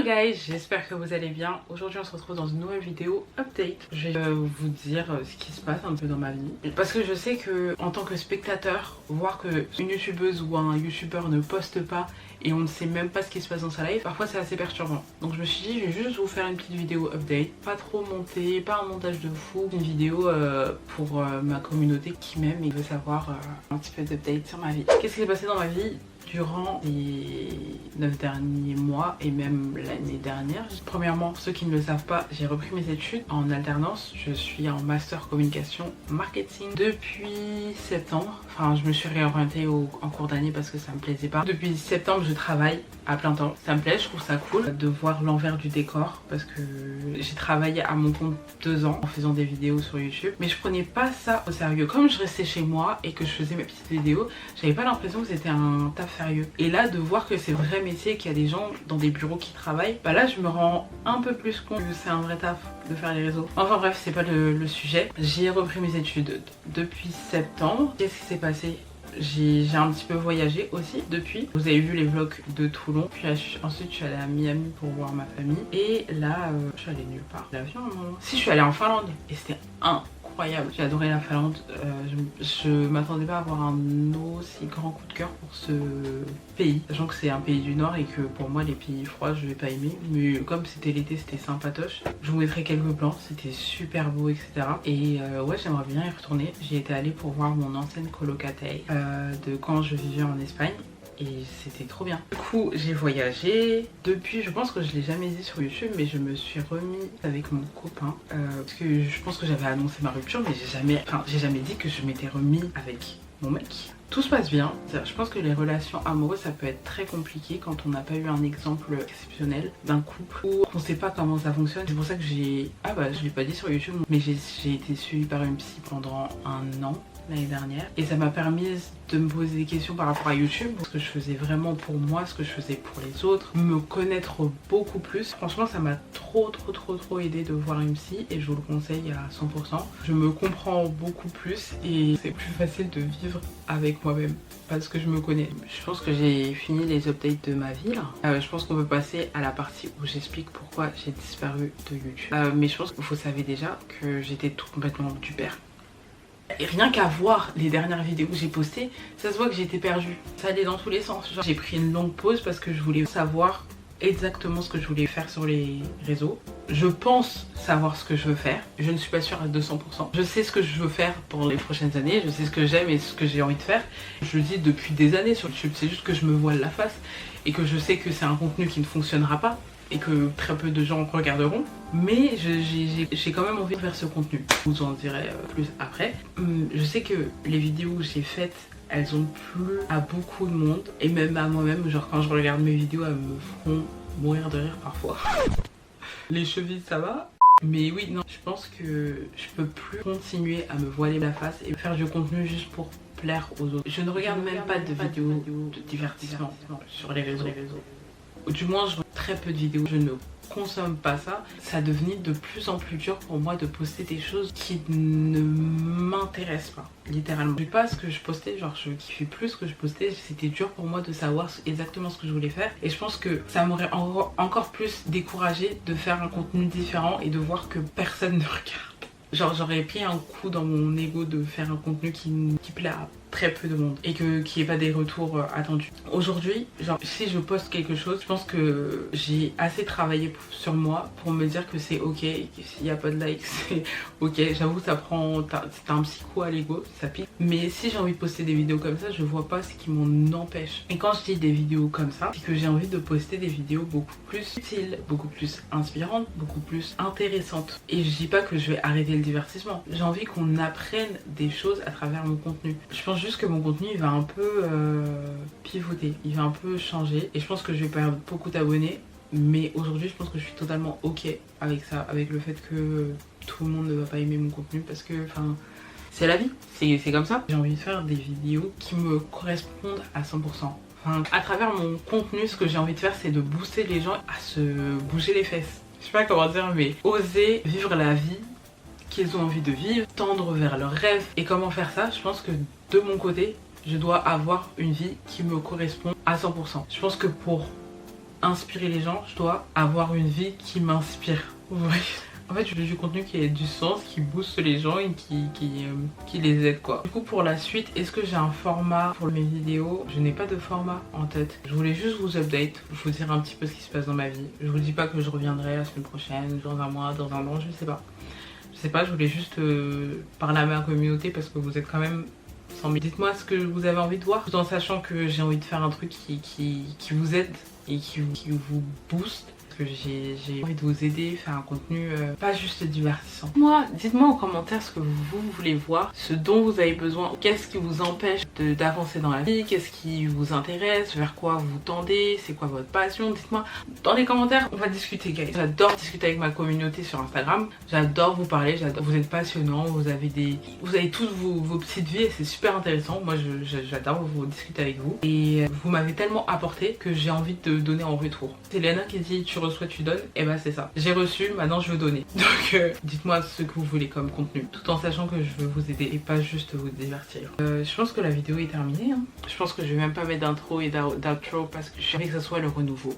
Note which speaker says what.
Speaker 1: guys, j'espère que vous allez bien. Aujourd'hui on se retrouve dans une nouvelle vidéo update. Je vais vous dire ce qui se passe un peu dans ma vie. Parce que je sais que en tant que spectateur, voir que une youtubeuse ou un youtubeur ne poste pas et on ne sait même pas ce qui se passe dans sa live, parfois c'est assez perturbant. Donc je me suis dit je vais juste vous faire une petite vidéo update. Pas trop montée, pas un montage de fou. Une vidéo pour ma communauté qui m'aime et veut savoir un petit peu d'update sur ma vie. Qu'est-ce qui s'est passé dans ma vie durant les 9 derniers mois et même l'année dernière? Premièrement, ceux qui ne le savent pas, j'ai repris mes études en alternance. Je suis en master communication marketing depuis septembre. Enfin, je me suis réorientée en cours d'année parce que ça me plaisait pas. Depuis septembre, je travaille à plein temps. Ça me plaît, je trouve ça cool de voir l'envers du décor parce que j'ai travaillé à mon compte 2 ans en faisant des vidéos sur YouTube. Mais je prenais pas ça au sérieux. Comme je restais chez moi et que je faisais mes petites vidéos, j'avais pas l'impression que c'était un taf sérieux. Et là, de voir que c'est vrai métier, qu'il y a des gens dans des bureaux qui travaillent, bah là je me rends un peu plus compte que c'est un vrai taf de faire les réseaux. Enfin bref, c'est pas le sujet. J'ai repris mes études depuis septembre. Qu'est-ce qui s'est passé? J'ai un petit peu voyagé aussi depuis. Vous avez vu les vlogs de Toulon. Puis ensuite je suis allée à Miami pour voir ma famille. Et là je suis allée nulle part. L'avion à un moment. Si, je suis allée en Finlande et c'était incroyable. J'ai adoré la Finlande. Je m'attendais pas à avoir un aussi grand coup de cœur pour ce pays. Sachant que c'est un pays du Nord et que pour moi les pays froids je vais pas aimer. Mais comme c'était l'été, c'était sympatoche. Je vous mettrai quelques plans. C'était super beau, etc. Et ouais, j'aimerais bien y retourner. J'y étais allée pour voir mon ancienne colocataire de quand je vivais en Espagne. Et c'était trop bien. Du coup j'ai voyagé. Depuis, je pense que je l'ai jamais dit sur YouTube, mais je me suis remis avec mon copain parce que je pense que j'avais annoncé ma rupture, mais j'ai jamais dit que je m'étais remis avec mon mec. Tout se passe bien. Je pense que les relations amoureuses ça peut être très compliqué quand on n'a pas eu un exemple exceptionnel d'un couple où on sait pas comment ça fonctionne. C'est pour ça que je l'ai pas dit sur YouTube, mais j'ai été suivie par une psy pendant 1 an l'année dernière et ça m'a permis de me poser des questions par rapport à YouTube, ce que je faisais vraiment pour moi, ce que je faisais pour les autres, me connaître beaucoup plus. Franchement ça m'a trop aidé de voir une psy et je vous le conseille à 100%. Je me comprends beaucoup plus et c'est plus facile de vivre avec moi-même parce que je me connais. Je pense que j'ai fini les updates de ma vie là. Je pense qu'on peut passer à la partie où j'explique pourquoi j'ai disparu de YouTube. Mais je pense que vous savez déjà que j'étais tout complètement du père. Et rien qu'à voir les dernières vidéos que j'ai postées, ça se voit que j'étais perdue. Ça allait dans tous les sens. J'ai pris une longue pause parce que je voulais savoir exactement ce que je voulais faire sur les réseaux. Je pense savoir ce que je veux faire. Je ne suis pas sûre à 200%. Je sais ce que je veux faire pour les prochaines années. Je sais ce que j'aime et ce que j'ai envie de faire. Je le dis depuis des années sur YouTube. C'est juste que je me voile la face et que je sais que c'est un contenu qui ne fonctionnera pas et que très peu de gens regarderont, mais j'ai quand même envie de faire ce contenu. Je vous en dirai plus après. Je sais que les vidéos que j'ai faites, elles ont plu à beaucoup de monde et même à moi-même. Genre quand je regarde mes vidéos, elles me feront mourir de rire parfois. Les chevilles ça va, mais oui, non, je pense que je peux plus continuer à me voiler la face et faire du contenu juste pour plaire aux autres. Je ne regarde même pas de vidéos de divertissement sur les réseaux. Du moins je vois très peu de vidéos, je ne consomme pas ça. Ça devenait de plus en plus dur pour moi de poster des choses qui ne m'intéressent pas, littéralement. Je sais pas ce que je postais, genre je kiffais plus ce que je postais, c'était dur pour moi de savoir exactement ce que je voulais faire et je pense que ça m'aurait encore plus découragée de faire un contenu différent et de voir que personne ne regarde. Genre j'aurais pris un coup dans mon ego de faire un contenu qui plaît à très peu de monde et qu'il n'y ait pas des retours attendus. Aujourd'hui, genre si je poste quelque chose, je pense que j'ai assez travaillé sur moi pour me dire que c'est ok, s'il n'y a pas de likes c'est ok. J'avoue ça prend, c'est un petit coup à l'ego, ça pique. Mais si j'ai envie de poster des vidéos comme ça, je vois pas ce qui m'en empêche. Et quand je dis des vidéos comme ça, c'est que j'ai envie de poster des vidéos beaucoup plus utiles, beaucoup plus inspirantes, beaucoup plus intéressantes. Et je dis pas que je vais arrêter le divertissement. J'ai envie qu'on apprenne des choses à travers mon contenu. Je pense juste que mon contenu il va un peu pivoter, il va un peu changer et je pense que je vais perdre beaucoup d'abonnés, mais aujourd'hui je pense que je suis totalement ok avec ça, avec le fait que tout le monde ne va pas aimer mon contenu parce que enfin c'est la vie, c'est comme ça. J'ai envie de faire des vidéos qui me correspondent à 100%. Enfin, à travers mon contenu, ce que j'ai envie de faire c'est de booster les gens à se bouger les fesses. Je sais pas comment dire, mais oser vivre la vie qu'ils ont envie de vivre, tendre vers leurs rêves. Et comment faire ça? Je pense que de mon côté, je dois avoir une vie qui me correspond à 100%. Je pense que pour inspirer les gens, je dois avoir une vie qui m'inspire. Ouais. En fait, je veux du contenu qui ait du sens, qui booste les gens et qui les aide quoi. Du coup, pour la suite, est-ce que j'ai un format pour mes vidéos? Je n'ai pas de format en tête. Je voulais juste vous update, vous dire un petit peu ce qui se passe dans ma vie. Je vous dis pas que je reviendrai la semaine prochaine, dans un mois, dans un an, je ne sais pas. Je sais pas, je voulais juste parler à ma communauté parce que vous êtes quand même 100 000. Dites-moi ce que vous avez envie de voir, tout en sachant que j'ai envie de faire un truc qui vous aide et qui vous booste. Que j'ai envie de vous aider, faire un contenu pas juste divertissant. Dites-moi en commentaire ce que vous voulez voir, ce dont vous avez besoin, qu'est-ce qui vous empêche d'avancer dans la vie, qu'est-ce qui vous intéresse, vers quoi vous tendez, c'est quoi votre passion, dites-moi dans les commentaires, on va discuter guys. J'adore discuter avec ma communauté sur Instagram, j'adore vous parler, vous êtes passionnants, vous avez tous vos petites vies et c'est super intéressant. Moi j'adore vous discuter avec vous et vous m'avez tellement apporté que j'ai envie de donner en retour. C'est Léana qui dit tu reçois tu donnes, et bah c'est ça, j'ai reçu, maintenant je veux donner. Donc dites-moi ce que vous voulez comme contenu, tout en sachant que je veux vous aider et pas juste vous divertir. Je pense que la vidéo est terminée hein. Je pense que je vais même pas mettre d'intro et d'outro parce que j'ai envie que ça soit le renouveau.